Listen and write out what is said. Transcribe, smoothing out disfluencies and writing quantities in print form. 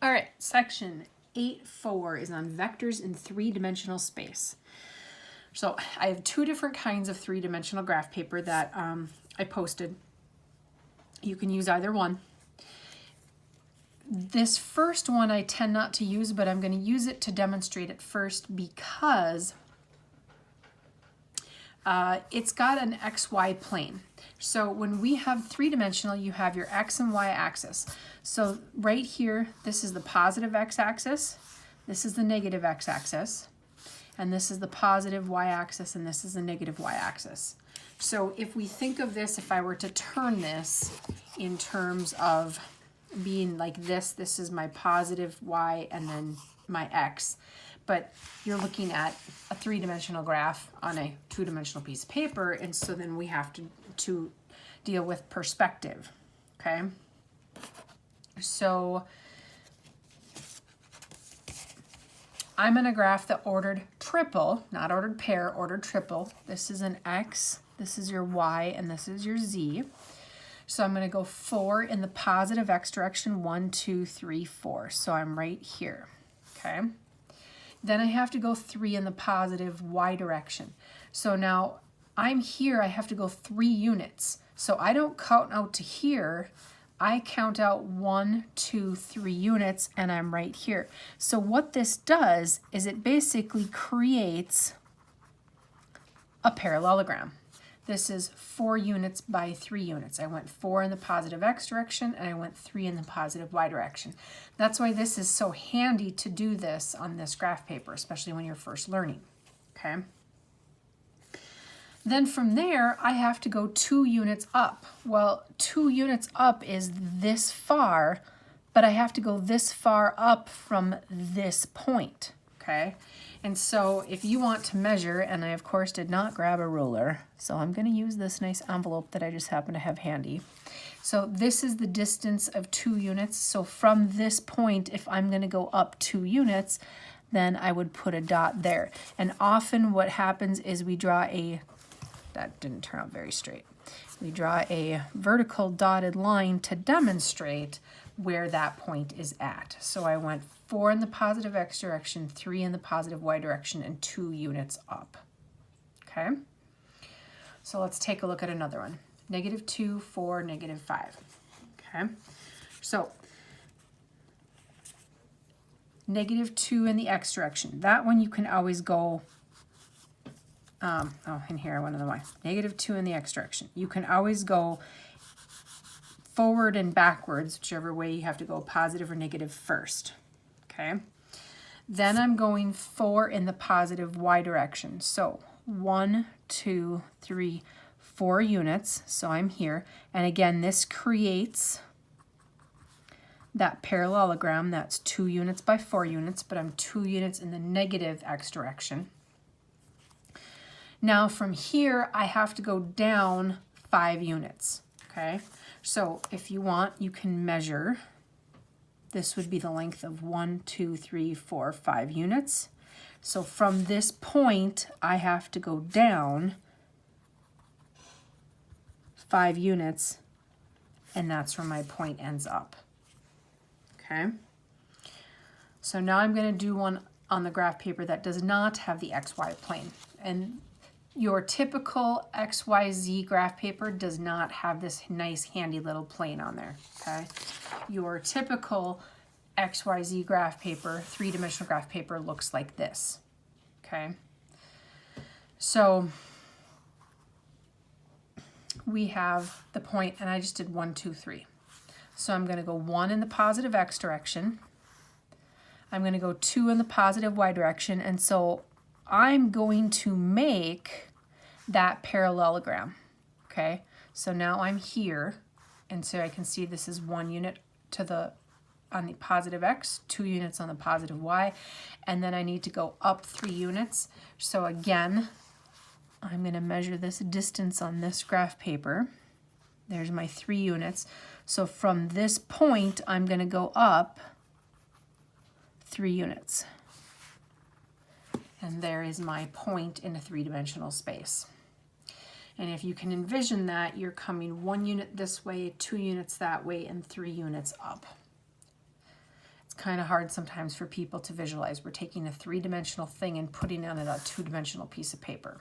All right, section 8.4 is on vectors in three-dimensional space. So I have two different kinds of three-dimensional graph paper that I posted. You can use either one. This first one I tend not to use, but I'm going to use it to demonstrate it first because it's got an XY plane. So when we have three-dimensional, you have your X and Y axis. So right here, this is the positive X axis, this is the negative X axis, and this is the positive Y axis, and this is the negative Y axis. So if we think of this, if I were to turn this in terms of being like this is my positive Y and then my X. But you're looking at a three-dimensional graph on a two-dimensional piece of paper, and so then we have to deal with perspective, okay? So I'm in a graph that ordered triple, not ordered pair, ordered triple. This is an X, this is your Y, and this is your Z. So I'm going to go 4 in the positive X direction, 1, 2, 3, 4. So I'm right here, okay? Then I have to go 3 in the positive Y direction. So now I'm here, I have to go 3 units. So I don't count out to here, I count out 1, 2, 3 units, and I'm right here. So what this does is it basically creates a parallelogram. This is 4 units by 3 units. I went 4 in the positive X direction and I went 3 in the positive Y direction. That's why this is so handy to do this on this graph paper, especially when you're first learning, okay? Then from there, I have to go 2 units up. Well, 2 units up is this far, but I have to go this far up from this point, okay? And so if you want to measure, and I of course did not grab a ruler, so I'm going to use this nice envelope that I just happen to have handy. So this is the distance of 2 units. So from this point, if I'm going to go up 2 units, then I would put a dot there. And often what happens is we draw that didn't turn out very straight. We draw a vertical dotted line to demonstrate where that point is at. So I went 4 in the positive X direction, 3 in the positive Y direction, and 2 units up, okay? So let's take a look at another one. -2, 4, -5, okay? So -2 in the X direction. That one you can always go, and here I went on the Y. -2 in the X direction. You can always go forward and backwards, whichever way you have to go, positive or negative first, okay? Then I'm going 4 in the positive Y direction. So 1, 2, 3, 4 units. So I'm here. And again, this creates that parallelogram. That's 2 units by 4 units, but I'm 2 units in the negative X direction. Now from here, I have to go down 5 units, okay? So if you want, you can measure. This would be the length of 1, 2, 3, 4, 5 units. So from this point, I have to go down 5 units, and that's where my point ends up, okay? So now I'm going to do one on the graph paper that does not have the XY plane. And your typical XYZ graph paper does not have this nice handy little plane on there, okay? Your typical XYZ graph paper, three-dimensional graph paper, looks like this, okay? So we have the point, and I just did 1, 2, 3. So I'm going to go 1 in the positive X direction. I'm going to go 2 in the positive Y direction, and so I'm going to make that parallelogram, okay? So now I'm here, and so I can see this is 1 unit on the positive X, 2 units on the positive Y, and then I need to go up 3 units. So again, I'm going to measure this distance on this graph paper. There's my 3 units. So from this point, I'm going to go up 3 units. And there is my point in a three-dimensional space. And if you can envision that, you're coming 1 unit this way, 2 units that way, and 3 units up. It's kind of hard sometimes for people to visualize. We're taking a three-dimensional thing and putting it on a two-dimensional piece of paper.